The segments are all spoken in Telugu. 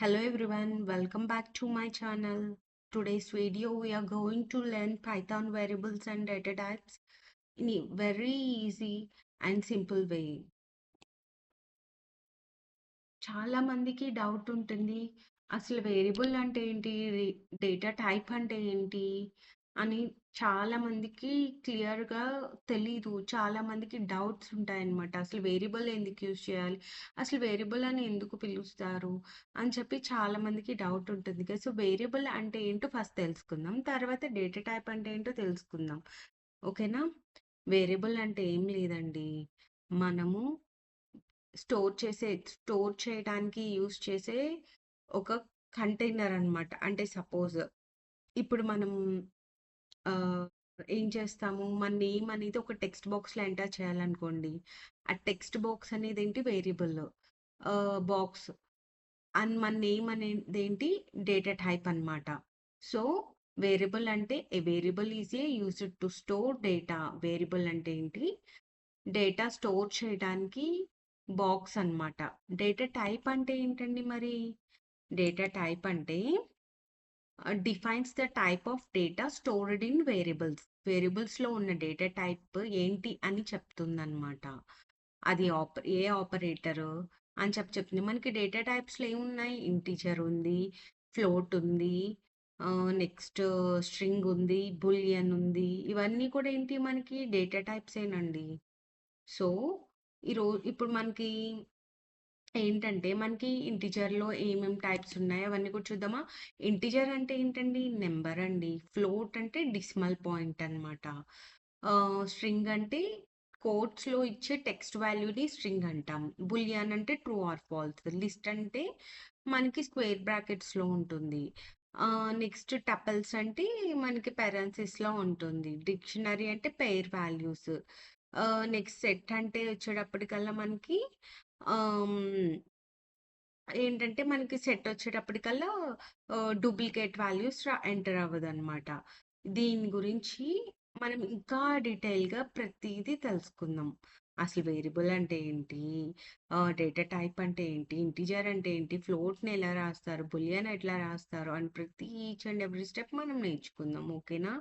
Hello everyone, welcome back to my channel. Today's video we are going to learn Python variables and data types in a very easy and simple way. చాలా మందికి డౌట్ ఉంటుంది. అసలు వేరియబుల్ అంటే ఏంటి? డేటా టైప్ అంటే ఏంటి? అని చాలా మందికి క్లియర్‌గా తెలీదు. చాలా మందికి డౌట్స్ ఉంటాయన్నమాట. అసలు వేరియబుల్ ఎందుకు యూజ్ చేయాలి? అసలు వేరియబుల్ అని ఎందుకు పిలుస్తారు? అని చెప్పి చాలా మందికి డౌట్ ఉంటుంది కదా! సో, వేరియబుల్ అంటే ఏంటో ఫస్ట్ తెలుసుకుందాం. తర్వాత డేటా టైప్ అంటే ఏంటో తెలుసుకుందాం. ఓకేనా? వేరియబుల్ అంటే ఏం లేదండి. మనము స్టోర్ చేయడానికి యూజ్ చేసే ఒక కంటైనర్ అన్నమాట. అంటే సపోజ్ ఇప్పుడు మనం ఆహ్, ఏం చేస్తాము, మన నేమ్ అనేది ఒక టెక్స్ట్ బాక్స్‌లో ఎంటర్ చేయాలనుకోండి. ఆ టెక్స్ట్ బాక్స్ అనేదేంటి వేరియబుల్. బాక్స్ అండ్ మన నేమ్ అనేదేంటి డేటా టైప్ అన్నమాట. సో, వేరియబుల్ అంటే a variable is used to store data. Variable అంటే ఏంటి? డేటా స్టోర్ చేయడానికి బాక్స్ అన్నమాట. డేటా టైప్ అంటే ఏంటండి మరి? డేటా టైప్ అంటే defines the type of data stored in variables. వేరియబుల్స్‌లో ఉన్న డేటా టైప్ ఏంటి అని చెప్తుందన్నమాట. అది ఏ ఆపరేటరు అని చెప్తుంది. మనకి డేటా టైప్స్‌లో ఏమున్నాయి? ఇంటిజర్ ఉంది, ఫ్లోట్ ఉంది, నెక్స్ట్ స్ట్రింగ్ ఉంది, బూలియన్ ఉంది. ఇవన్నీ కూడా ఏంటి మనకి డేటా టైప్సేనండి. సో, ఇప్పుడు మనకి ఏంటంటే, మనకి ఇంటిజర్‌లో ఏమేం టైప్స్ ఉన్నాయో అవన్నీ కూడా చూద్దామా? ఇంటిజర్ అంటే ఏంటండి? నంబర్ అండి. ఫ్లోట్ అంటే డెసిమల్ పాయింట్ అన్నమాట. స్ట్రింగ్ అంటే కోట్స్‌లో ఇచ్చే టెక్స్ట్ వాల్యూని స్ట్రింగ్ అంటాం. బూలియన్ అంటే ట్రూ ఆర్ ఫాల్స్. లిస్ట్ అంటే మనకి స్క్వేర్ బ్రాకెట్స్‌లో ఉంటుంది. నెక్స్ట్ టపుల్స్ అంటే మనకి పారెంథసిస్‌లో ఉంటుంది. డిక్షనరీ అంటే పెయిర్ వాల్యూస్. నెక్స్ట్ సెట్ అంటే వచ్చేటప్పటికల్లా మనకి ఆహ్, ఏంటంటే మనకి సెట్ వచ్చేటప్పటికల్లా డూప్లికేట్ వాల్యూస్ ఎంటర్ అవ్వదన్నమాట. దీని గురించి మనం ఇంకా డీటెయిల్‌గా ప్రతీదీ తెలుసుకుందాం. అసలు వేరియబుల్ అంటే ఏంటి? డేటా టైప్ అంటే ఏంటి? ఇంటిజర్ అంటే ఏంటి? ఫ్లోట్‌ని ఎలా రాస్తారు? బూలియన్ ఎట్లా రాస్తారు? అని ప్రతి ఈచ్ అండ్ ఎవ్రీ స్టెప్ మనం నేర్చుకుందాం. ఓకేనా?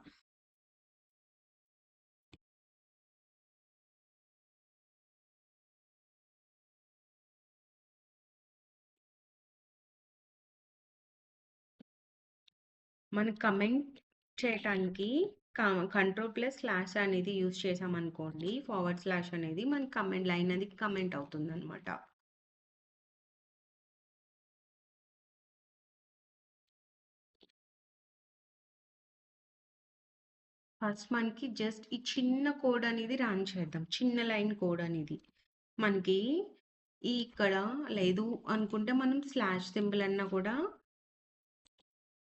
మనం కమెంట్ చేయటానికి కంట్రోల్ ప్లస్ స్లాష్ అనేది యూజ్ చేసామనుకోండి. ఫార్వర్డ్ స్లాష్ అనేది మన కమెంట్ లైన్ అనేది కమెంట్ అవుతుందన్నమాట. ఫస్ట్ మనకి జస్ట్ ఈ చిన్న కోడ్ అనేది రన్ చేద్దాం. చిన్న లైన్ కోడ్ అనేది. మనకి ఇక్కడ లేదు అనుకుంటే మనం స్లాష్ సింబల్ అన్నా కూడా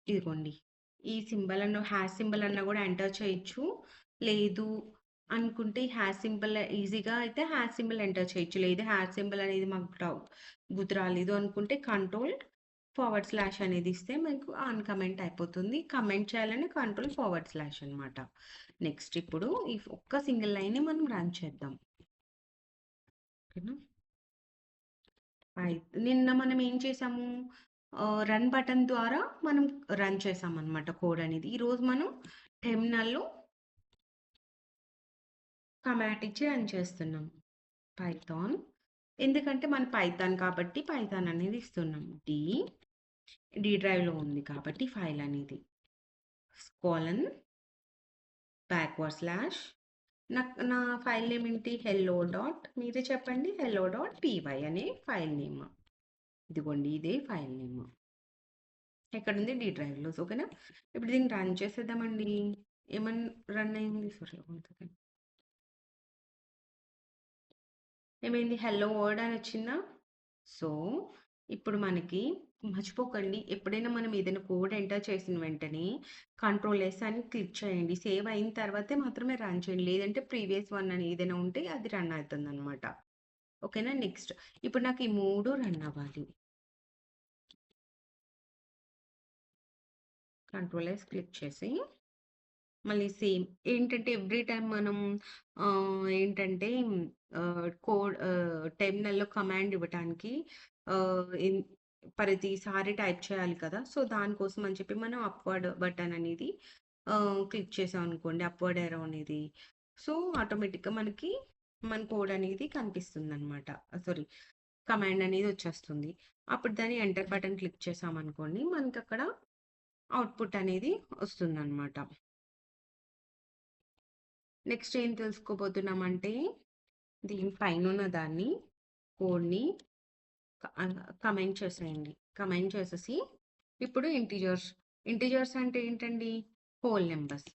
ఇదిగోండి. ఈ సింబల్ అన్న సింబల్ అన్నా కూడా ఎంటర్ చేయొచ్చు. లేదు అనుకుంటే సింబల్ ఈజీగా అయితే సింబల్ ఎంటర్ చేయొచ్చు. లేదు సింబల్ అనేది మాకు గుర్తు రాలేదు అనుకుంటే కంట్రోల్ ఫార్వర్డ్ స్లాష్ అనేది ఇస్తే మనకు అన్‌కమెంట్ అయిపోతుంది. కమెంట్ చేయాలని కంట్రోల్ ఫార్వర్డ్ స్లాష్ అన్నమాట. నెక్స్ట్ ఇప్పుడు ఈ ఒక్క సింగిల్ లైన్‌ని మనం రన్ చేద్దాం. ఓకేనా? నిన్న మనం ఏం చేసాము? రన్ బటన్ ద్వారా మనం రన్ చేసామన్నమాట కోడ్ అనేది. ఈరోజు మనం టెర్మినల్‌లో కమాండ్ ఇచ్చి రన్ చేస్తున్నాం. పైథాన్ ఎందుకంటే మన పైథాన్ కాబట్టి పైథాన్ అనేది ఇస్తున్నాం. డి డ్రైవ్‌లో ఉంది కాబట్టి ఫైల్ అనేది. కోలన్ బ్యాక్వర్డ్ స్లాష్ నా ఫైల్ నేమ్ ఏంటి? హెల్లో డాట్ మీరే చెప్పండి. హెల్లో డాట్ పీవై అనే ఫైల్ నేమ్. ఇదిగోండి ఇదే ఫైల్ నేమ్. ఎక్కడుంది? డి డ్రైవ్‌లో. ఓకేనా? ఇప్పుడు దీన్ని రన్ చేసేద్దామండి. ఏమని రన్ అయింది? Sorry one second. ఏమైంది? హెల్లో వర్డ్ అని వచ్చిందా? సో, ఇప్పుడు మనకి మర్చిపోకండి ఎప్పుడైనా మనం ఏదైనా కోడ్ ఎంటర్ చేసిన వెంటనే కంట్రోల్ ఎస్ అని క్లిక్ చేయండి. సేవ్ అయిన తర్వాతే మాత్రమే రన్ చేయండి. లేదంటే ప్రీవియస్ వన్ అని ఏదైనా ఉంటే అది రన్ అవుతుందన్నమాట. ఓకేనా? నెక్స్ట్ ఇప్పుడు నాకు ఈ 3 రన్ అవ్వాలి. కంట్రోల్ ఎస్ క్లిక్ చేసి మళ్ళీ సేమ్ ఏంటంటే ఎవ్రీ టైమ్ మనం ఏంటంటే టెర్మినల్‌లో కమాండ్ ఇవ్వటానికి ప్రతిసారి టైప్ చేయాలి కదా! సో, దానికోసం అని చెప్పి మనం అప్‌వర్డ్ బటన్ అనేది క్లిక్ చేసామనుకోండి, అప్‌వర్డ్ యారో అనేది. సో, ఆటోమేటిక్‌గా మనకి మన కోడ్ అనేది కనిపిస్తుందనమాట. సారీ, కమాండ్ అనేది వచ్చేస్తుంది. అప్పుడు దాన్ని ఎంటర్ బటన్ క్లిక్ చేసామనుకోండి, మనకక్కడ అవుట్‌పుట్ అనేది వస్తుందనమాట. నెక్స్ట్ ఏం తెలుసుకోబోతున్నామంటే, దీని పైనున్న దాన్ని కోడ్‌ని కమెంట్ చేసేయండి. కమెంట్ చేసేసి ఇప్పుడు ఇంటిజర్స్ అంటే ఏంటండి? Whole numbers.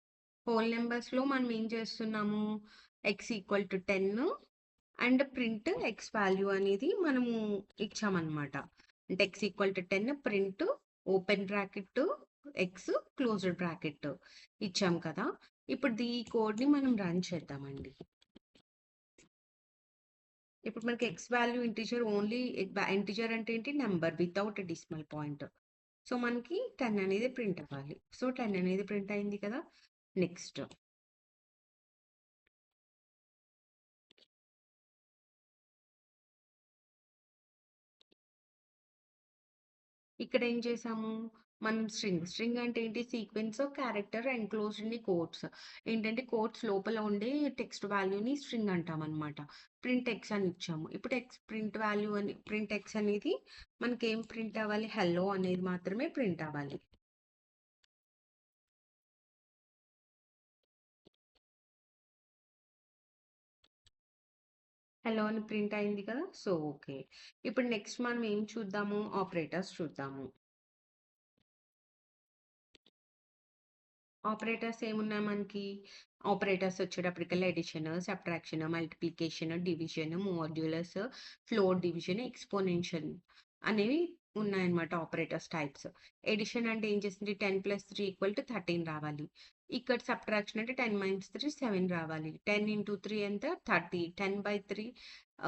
హోల్ నంబర్స్‌లో మనం ఏం చేస్తున్నాము? x equal to 10 and print x value అనేది మనము ఇచ్చామన్నమాట. అంటే x equal to 10 print open bracket x closed bracket ఇచ్చాం కదా! ఇప్పుడు ఈ కోడ్‌ని మనం రన్ చేద్దామండి. ఇప్పుడు మనకి X value integer only integer అంటే ఏంటి? Number without decimal point. So, మనకి 10 అనేది ప్రింట్ అవ్వాలి. సో, 10 అనేది ప్రింట్ అయింది కదా! నెక్స్ట్ ఇక్కడ ఏం చేసాము? మనం స్ట్రింగ్ అంటే ఏంటి? Sequence of character enclosed in the quotes. ఏంటంటే కోట్స్ లోపల ఉండే టెక్స్ట్ వాల్యూని స్ట్రింగ్ అంటామనమాట. ప్రింట్ ఎక్స్ అని ఇచ్చాము. ఇప్పుడు ప్రింట్ వాల్యూ అని ప్రింట్ ఎక్స్ అనేది మనకేం ప్రింట్ అవ్వాలి? హెల్లో అనేది మాత్రమే ప్రింట్ అవ్వాలి. హలో అని ప్రింట్ అయింది కదా! So, okay. ఇప్పుడు నెక్స్ట్ మనం ఏం చూద్దాము? ఆపరేటర్స్ చూద్దాము. ఆపరేటర్స్ ఏమున్నాయి మనకి? ఆపరేటర్స్ వచ్చేటప్పటికల్లా addition, subtraction, multiplication, division, modulus, floor division, exponential అనేవి ఉన్నాయన్నమాట ఆపరేటర్స్ టైప్స్. అడిషన్ అంటే ఏం చేస్తుంది? 10 + 3 = 13 రావాలి. ఇక్కడ సబ్ట్రాక్షన్ అంటే 10 - 3 7 రావాలి. 10 × 3 ఎంత? 30. 10/3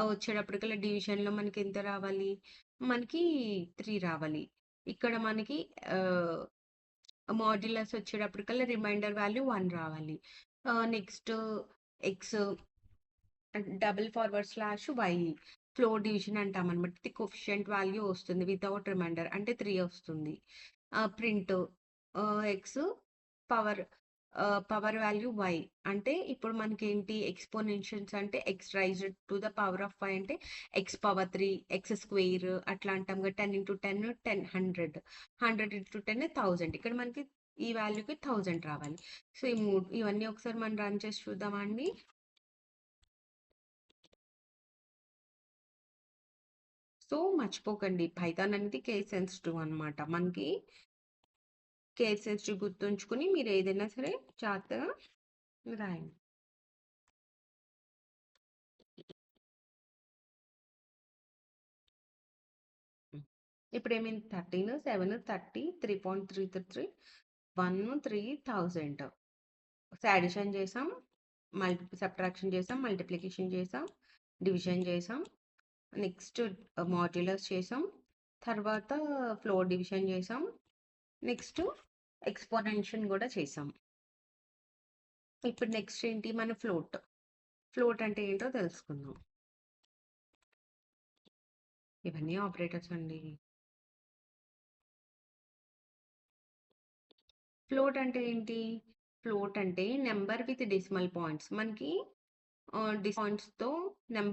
వచ్చేటప్పటికల్లా డివిజన్‌లో మనకి ఎంత రావాలి? మనకి 3 రావాలి. ఇక్కడ మనకి ఆహ్ మాడ్యులస్ వచ్చేటప్పటికల్లా రిమైండర్ వాల్యూ 1 రావాలి. Next X double forward slash Y floor division అంటామనమాట. ఇది కోఎఫిషియంట్ వాల్యూ వస్తుంది. వితౌట్ రిమైండర్ అంటే 3 వస్తుంది. Print X power power value Y అంటే ఇప్పుడు మనకేంటి ఎక్స్‌పోనెన్షియల్స్ అంటే X raised to the power of 5 అంటే ఎక్స్ పవర్ 3, ఎక్స్ స్క్వేర్ అట్లా అంటాం కదా! 10 × 10 10 100. 100 × 10 1000. ఇక్కడ మనకి ఈ వాల్యూకి 1000 రావాలి. సో, ఇవన్నీ ఒకసారి మనం రన్ చేసి చూద్దామా అండి? సో, మర్చిపోకండి పైథాన్ అనేది కేస్ సెన్సిటివ్ అనమాట. మనకి కేస్ సెన్సిటివ్ గుర్తుంచుకొని మీరు ఏదైనా సరే జాగ్రత్తగా రాయండి. ఇప్పుడేమైంది? 13, 7, 30, 3.333, 1, 3000. సో, అడిషన్ చేసాం, సబ్ట్రాక్షన్ చేసాం, మల్టిప్లికేషన్ చేసాం, డివిజన్ చేసాం. నెక్స్ట్ మాడ్యులస్ చేసాం. తర్వాత ఫ్లోర్ డివిజన్ చేసాం. నెక్స్ట్ ఎక్స్‌పోనెన్షియల్ గూడా చేసాం. ఇప్పుడు నెక్స్ట్ ఏంటి? మన ఫ్లోట్. ఫ్లోట్ అంటే ఏంటో తెలుసుకుందాం. ఇవన్నీ ఆపరేటర్స్ అండి. ఫ్లోట్ అంటే ఏంటి? ఫ్లోట్ అంటే నంబర్ విత్ డెసిమల్ పాయింట్స్. మనకి పాయింట్స్‌తో నం